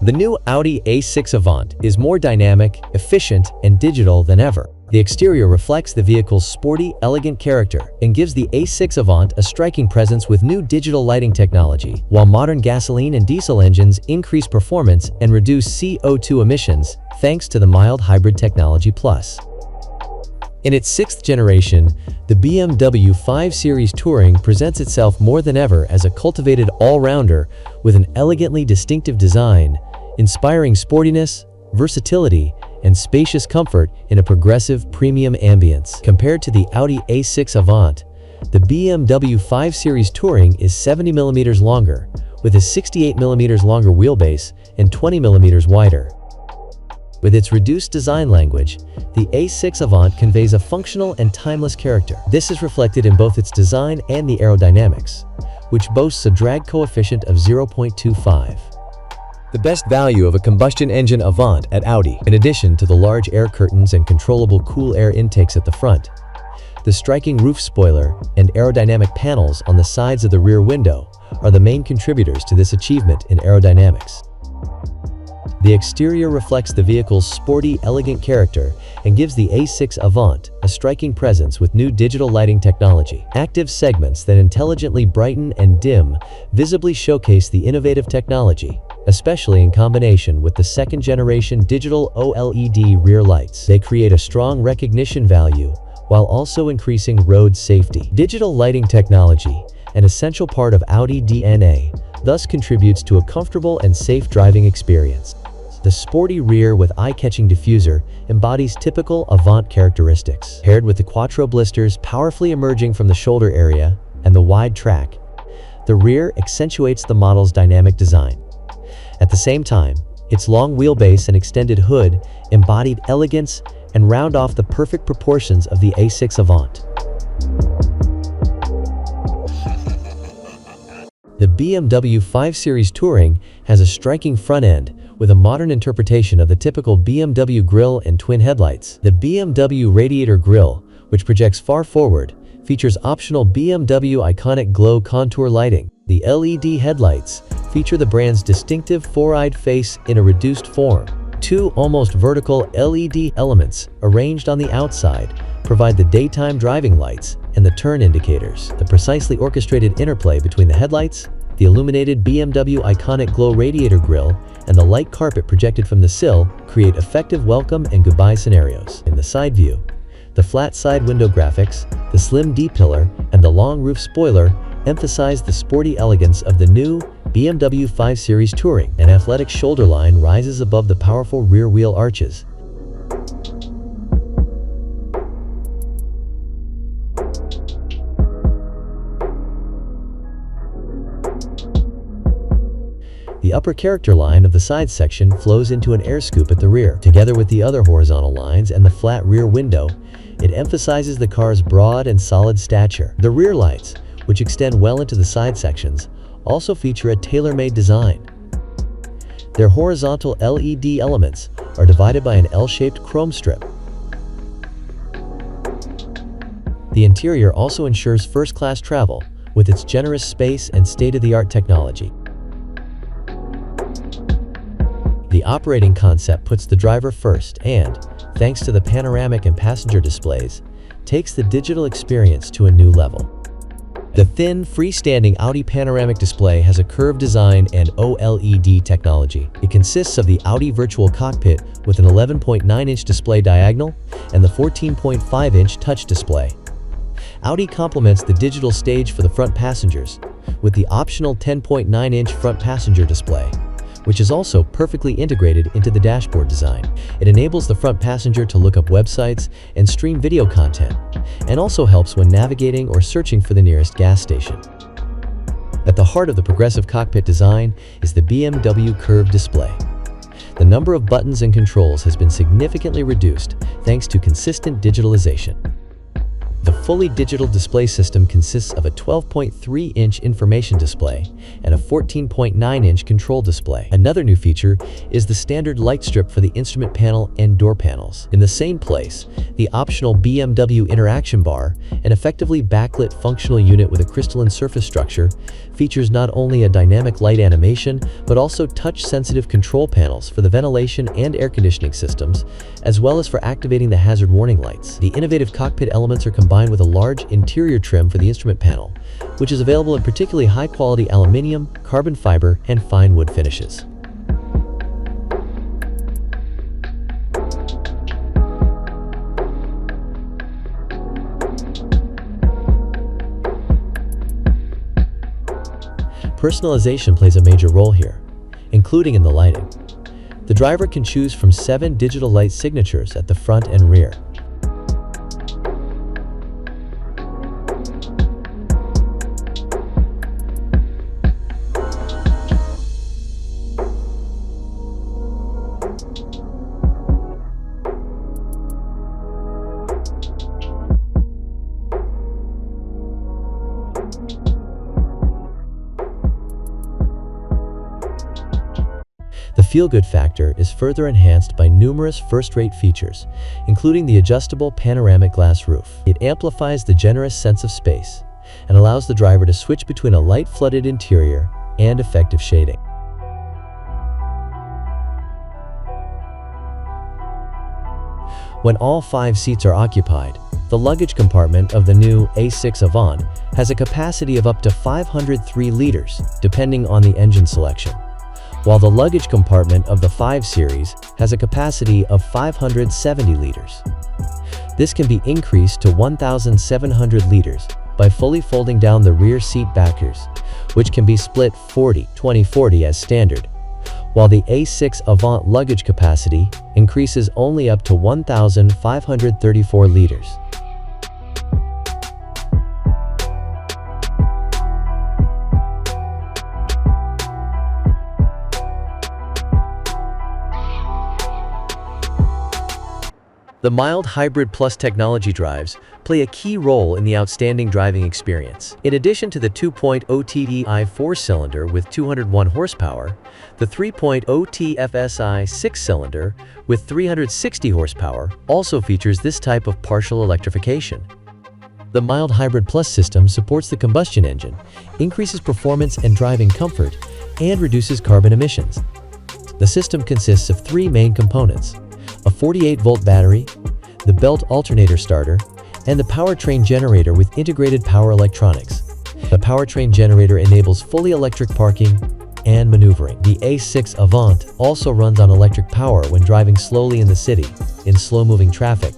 The new Audi A6 Avant is more dynamic, efficient, and digital than ever. The exterior reflects the vehicle's sporty, elegant character and gives the A6 Avant a striking presence with new digital lighting technology, while modern gasoline and diesel engines increase performance and reduce CO2 emissions thanks to the mild hybrid technology plus. In its sixth generation, the BMW 5 Series Touring presents itself more than ever as a cultivated all-rounder with an elegantly distinctive design, inspiring sportiness, versatility, and spacious comfort in a progressive premium ambience. Compared to the Audi A6 Avant, the BMW 5 Series Touring is 70 mm longer, with a 68 mm longer wheelbase and 20 mm wider. With its reduced design language, the A6 Avant conveys a functional and timeless character. This is reflected in both its design and the aerodynamics, which boasts a drag coefficient of 0.25. The best value of a combustion engine Avant at Audi, in addition to the large air curtains and controllable cool air intakes at the front, the striking roof spoiler and aerodynamic panels on the sides of the rear window are the main contributors to this achievement in aerodynamics. The exterior reflects the vehicle's sporty, elegant character and gives the A6 Avant a striking presence with new digital lighting technology. Active segments that intelligently brighten and dim visibly showcase the innovative technology, especially in combination with the second-generation digital OLED rear lights. They create a strong recognition value while also increasing road safety. Digital lighting technology, an essential part of Audi DNA, thus contributes to a comfortable and safe driving experience. The sporty rear with eye-catching diffuser embodies typical Avant characteristics. Paired with the Quattro blisters powerfully emerging from the shoulder area and the wide track, the rear accentuates the model's dynamic design. At the same time, its long wheelbase and extended hood embodied elegance and round off the perfect proportions of the A6 Avant. The BMW 5 Series Touring has a striking front end with a modern interpretation of the typical BMW grille and twin headlights. The BMW radiator grille, which projects far forward, features optional BMW iconic glow contour lighting. The LED headlights feature the brand's distinctive four-eyed face in a reduced form. Two almost vertical LED elements arranged on the outside provide the daytime driving lights and the turn indicators. The precisely orchestrated interplay between the headlights, the illuminated BMW iconic glow radiator grille, and the light carpet projected from the sill create effective welcome and goodbye scenarios. In the side view, the flat side window graphics, the slim D-pillar, and the long roof spoiler emphasize the sporty elegance of the new BMW 5 Series Touring. An athletic shoulder line rises above the powerful rear wheel arches. The upper character line of the side section flows into an air scoop at the rear. Together with the other horizontal lines and the flat rear window, it emphasizes the car's broad and solid stature. The rear lights, which extend well into the side sections, also feature a tailor-made design. Their horizontal LED elements are divided by an L-shaped chrome strip. The interior also ensures first-class travel with its generous space and state-of-the-art technology. The operating concept puts the driver first and, thanks to the panoramic and passenger displays, takes the digital experience to a new level. The thin, freestanding Audi panoramic display has a curved design and OLED technology. It consists of the Audi virtual cockpit with an 11.9-inch display diagonal and the 14.5-inch touch display. Audi complements the digital stage for the front passengers with the optional 10.9-inch front passenger display, which is also perfectly integrated into the dashboard design. It enables the front passenger to look up websites and stream video content, and also helps when navigating or searching for the nearest gas station. At the heart of the progressive cockpit design is the BMW curved display. The number of buttons and controls has been significantly reduced thanks to consistent digitalization. The fully digital display system consists of a 12.3-inch information display and a 14.9-inch control display. Another new feature is the standard light strip for the instrument panel and door panels. In the same place, the optional BMW interaction bar, an effectively backlit functional unit with a crystalline surface structure, features not only a dynamic light animation, but also touch-sensitive control panels for the ventilation and air conditioning systems, as well as for activating the hazard warning lights. The innovative cockpit elements are combined with a large interior trim for the instrument panel, which is available in particularly high-quality aluminum, carbon fiber, and fine wood finishes. Personalization plays a major role here, including in the lighting. The driver can choose from 7 digital light signatures at the front and rear. The feel-good factor is further enhanced by numerous first-rate features, including the adjustable panoramic glass roof. It amplifies the generous sense of space and allows the driver to switch between a light flooded interior and effective shading. When all 5 seats are occupied, the luggage compartment of the new A6 Avant has a capacity of up to 503 liters, depending on the engine selection, while the luggage compartment of the 5 Series has a capacity of 570 liters. This can be increased to 1,700 liters by fully folding down the rear seat backers, which can be split 40-20-40 as standard, while the A6 Avant luggage capacity increases only up to 1,534 liters. The mild Hybrid Plus technology drives play a key role in the outstanding driving experience. In addition to the 2.0 TDI 4-cylinder with 201 horsepower, the 3.0 TFSI 6-cylinder with 360 horsepower also features this type of partial electrification. The mild Hybrid Plus system supports the combustion engine, increases performance and driving comfort, and reduces carbon emissions. The system consists of 3 main components: a 48-volt battery, the belt alternator starter, and the powertrain generator with integrated power electronics. The powertrain generator enables fully electric parking and maneuvering. The A6 Avant also runs on electric power when driving slowly in the city, in slow-moving traffic,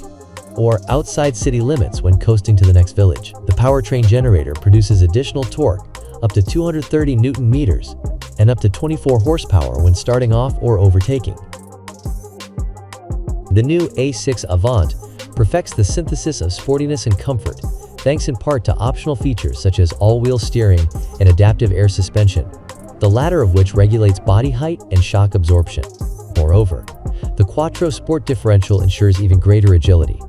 or outside city limits when coasting to the next village. The powertrain generator produces additional torque up to 230 Newton-meters and up to 24 horsepower when starting off or overtaking. The new A6 Avant perfects the synthesis of sportiness and comfort, thanks in part to optional features such as all-wheel steering and adaptive air suspension, the latter of which regulates body height and shock absorption. Moreover, the Quattro Sport differential ensures even greater agility.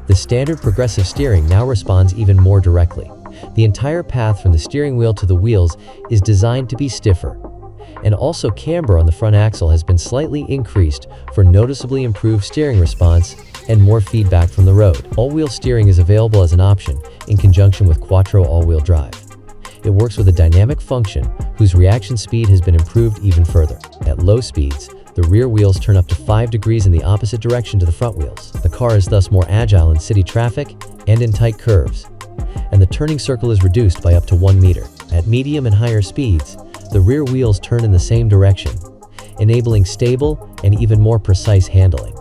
The standard progressive steering now responds even more directly. The entire path from the steering wheel to the wheels is designed to be stiffer, and also camber on the front axle has been slightly increased for noticeably improved steering response and more feedback from the road. All-wheel steering is available as an option in conjunction with Quattro all-wheel drive. It works with a dynamic function whose reaction speed has been improved even further. At low speeds, the rear wheels turn up to 5 degrees in the opposite direction to the front wheels. The car is thus more agile in city traffic and in tight curves. and the turning circle is reduced by up to 1 meter. At medium and higher speeds, the rear wheels turn in the same direction, enabling stable and even more precise handling.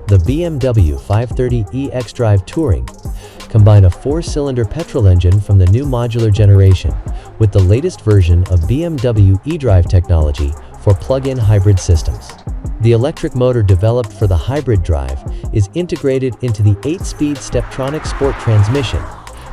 The BMW 530e xDrive Touring combine a 4-cylinder petrol engine from the new modular generation with the latest version of BMW eDrive technology for plug-in hybrid systems. The electric motor developed for the hybrid drive is integrated into the 8-speed Steptronic Sport transmission,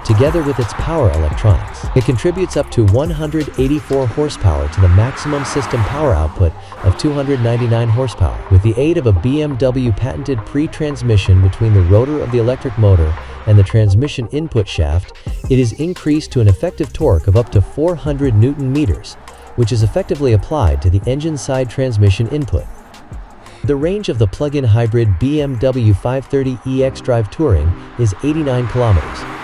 together with its power electronics. It contributes up to 184 horsepower to the maximum system power output of 299 horsepower. With the aid of a BMW patented pre-transmission between the rotor of the electric motor and the transmission input shaft, it is increased to an effective torque of up to 400 Newton meters, which is effectively applied to the engine side transmission input. The range of the plug-in hybrid BMW 530e xDrive Touring is 89 kilometers.